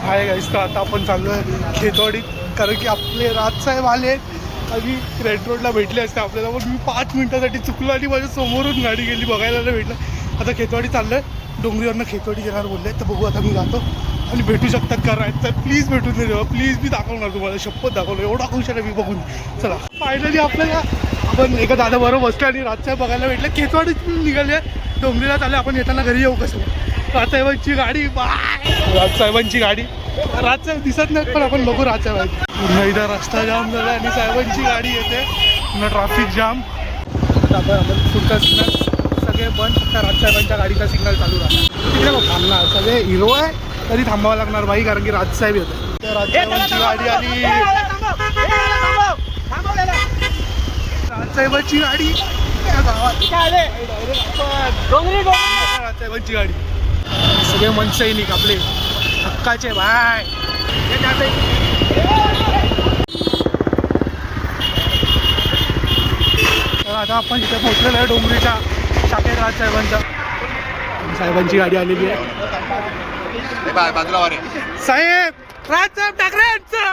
आहे गाईस. तर आता आपण चाललो आहे खेतवाडीत, कारण की आपले राजसाहेब आले आणि रेड रोडला भेटले असते आपल्याला, पण मी 5 मिनिटासाठी चुकलो आणि माझ्या समोरून गाडी गेली, बघायला नाही भेटलं. आता खेतवाडी चाललो आहे, डोंगरीवरनं खेतवाडी येणार बोलले. तर बघू आता मी जातो आणि भेटू शकतात का राजसाहेब, प्लीज भेटून दे देवा, प्लीज. मी दाखवणार तुम्हाला, शपथ दाखवलं, एवढा खुश आहे मी बघून. चला फायनली आपल्याला आपण एका दादा बरोबर बसतो आणि राजसाहेब बघायला भेटलं. खेतवाडीत निघाले, डोंगरीला चालले आपण, येताना घरी येऊ कसं. राजसाहेबांची गाडी, बाय राजसाहेबांची गाडी. राजसाहेब दिसत नाहीत पण आपण बघू राजसाहेब. पुन्हा इथं रस्ता जाम झाला आणि साहेबांची गाडी येते, पुन्हा ट्रॅफिक जाम. आता आपण पुढचा सिग्नल सगळे बंद, फक्त राजसाहेबांच्या गाडीचा सिग्नल चालू राहणार. तिकडे बघ थांबणार, सगळे हिरो आहे तरी थांबावं लागणार बाई, कारण की राजसाहेब येतो. राजसाहेबांची गाडी आली, राजसाहेबांची गाडी राजसाहेबांची गाडी. सगळे मनसैनिक आपले हक्काचे भाई. तर आता आपण इथे पोहोचलेलो आहे डोंगरीच्या शाखेत राजसाहेबांच्या. साहेबांची गाडी आलेली आहे. साहेब राजसाहेब ठाकरेंचा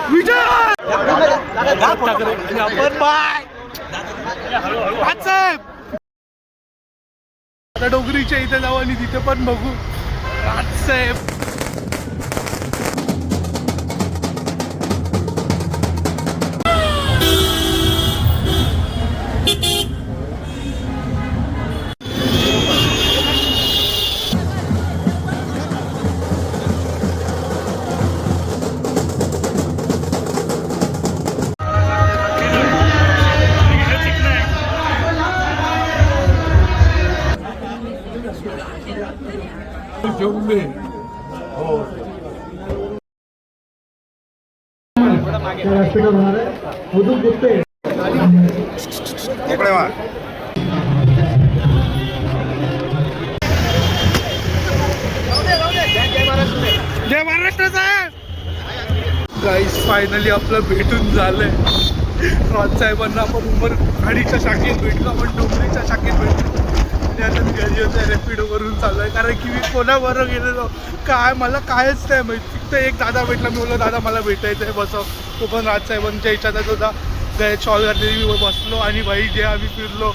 विजय. ठाकरे आणि आपण बाय राजसाहेब. आता डोंगरीच्या इथे जाऊ आणि तिथे पण बघू राजसाहेब. जय महाराष्ट्र साहेब. गाईस फायनली आपलं भेटून झालंय राजसाहेबांना. आपण उमरगाडीच्या शाखेत भेटलो, आपण डोंगरीच्या शाखेत भेटलो आणि आता मी घरी होतो रॅपिडो करून चालू आहे, कारण की मी कोणाबरोबर गेलेलो काय मला कायच नाही माहिती. फक्त एक दादा भेटला, मी बोललो दादा मला भेटायचं आहे बसव. तो पण राजसाहेबांच्या इच्छा होता, गळ्यात शॉल घातलेली, मी बसलो आणि भाई जे आम्ही फिरलो